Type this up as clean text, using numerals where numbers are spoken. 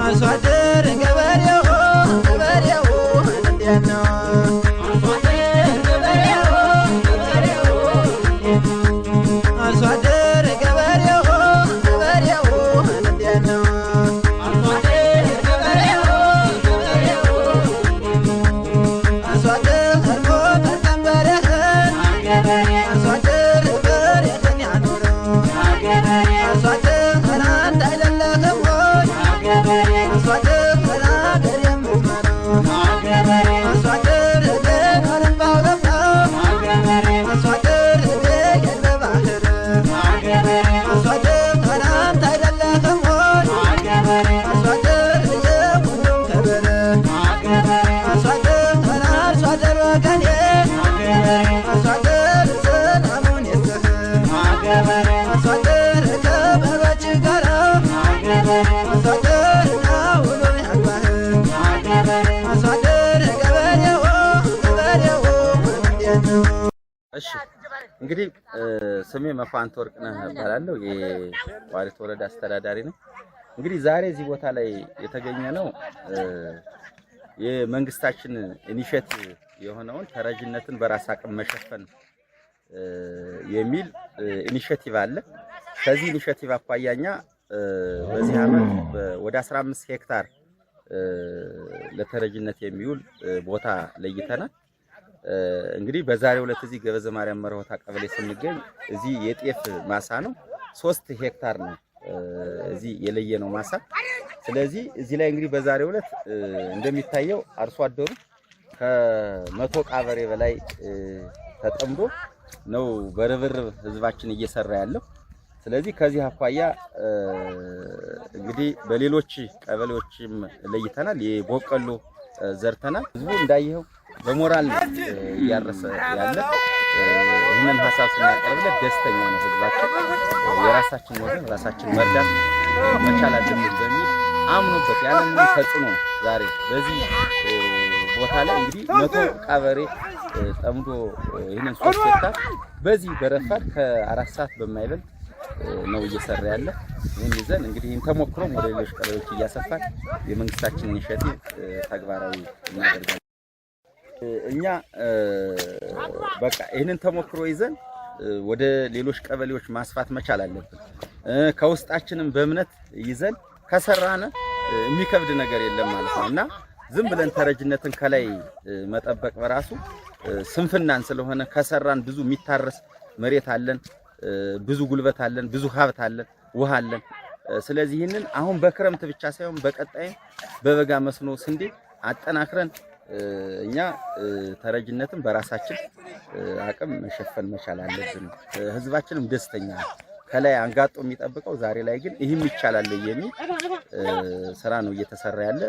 አርሶአደር ገበሬው እንዴት ነው አርሶአደር ገበሬው እንዴት ነው አርሶአደር ሞት ተንበረህን አርሶአደር በሬህን ያኖረው አርሶአደር አንተ አይደለህም ወይ አርሶአደር ለሀገር የምትመራው አርሶአደር ደኖርን ባውለፋው አርሶአደር ደገን በባህር አርሶአደር አንተ አይደለህም ወይ አርሶአደር የሁሉም ከበረ አርሶአደር ወገኔ አርሶአደር ሰላሙን ይስጥህ አርሶአደር ከበሮች ጋር አርሶአደር ናውሎ ያግባህ አርሶአደር ገበሬው እንዴት ነው? እሺ እንግዲህ ስሜ መኳንንት ወርቅነህ እባላለሁ። የዋሪት ወረዳ አስተዳዳሪ ነው። እንግዲህ ዛሬ እዚህ ቦታ ላይ የተገኘ ነው የመንግስታችን ኢኒሼቲቭ የሆነውን ተረጅነትን በራስ አቅም መሸፈን የሚል ኢኒሼቲቭ አለ። ከዚህ ኢኒሼቲቭ አኳያኛ በዚህ ዓመት ወደ 15 ሄክታር ለተረጅነት የሚውል ቦታ ለይተናል። እንግዲህ በዛሬው ዕለት እዚህ ገበዘ ማርያም መርሆታ ቀበሌ ስንገኝ እዚህ የጤፍ ማሳ ነው። 3 ሄክታር ነው እዚህ የለየነው ማሳ። ስለዚህ እዚህ ላይ እንግዲህ በዛሬው ዕለት እንደሚታየው አርሶ አደሩ ከ100 ቃበሬ በላይ ተጠምዶ ነው በርብርብ ህዝባችን እየሰራ ያለው። ስለዚህ ከዚህ አኳያ እንግዲህ በሌሎች ቀበሌዎችም ለይተናል። የቦቀሎ ዘርተናል። ህዝቡ እንዳየው በሞራል እያረሰ ያለ ይህንን ሀሳብ ስናቀርብለት ደስተኛ ነው ህዝባችን። የራሳችን ወገን ራሳችን መርዳት መቻል አለብን በሚል አምኖበት ያለምንም ተጽዕኖ ዛሬ በዚህ ቦታ ላይ እንግዲህ 100 ቃበሬ ጠምዶ ይህንን 3 ሄክታር በዚህ በረፋድ ከ4 ሰዓት በማይበልጥ ነው እየሰራ ያለ። ይህን ይዘን እንግዲህ ይህን ተሞክሮም ወደ ሌሎች ቀበሌዎች እያሰፋን የመንግስታችን ኢኒሼቲቭ ተግባራዊ እናደርጋለን። እኛ በቃ ይህንን ተሞክሮ ይዘን ወደ ሌሎች ቀበሌዎች ማስፋት መቻል አለብን። ከውስጣችንም በእምነት ይዘን ከሰራነ የሚከብድ ነገር የለም ማለት ነው እና ዝም ብለን ተረጅነትን ከላይ መጠበቅ በራሱ ስንፍናን ስለሆነ ከሰራን ብዙ የሚታረስ መሬት አለን፣ ብዙ ጉልበት አለን፣ ብዙ ሀብት አለን፣ ውሃ አለን። ስለዚህ ይህንን አሁን በክረምት ብቻ ሳይሆን በቀጣይም በበጋ መስኖ ስንዴ አጠናክረን እኛ ተረጅነትን በራሳችን አቅም መሸፈን መቻል አለብን። ህዝባችንም ደስተኛ ከላይ አንጋጦ የሚጠብቀው ዛሬ ላይ ግን ይህም ይቻላል የሚል ስራ ነው እየተሰራ ያለ።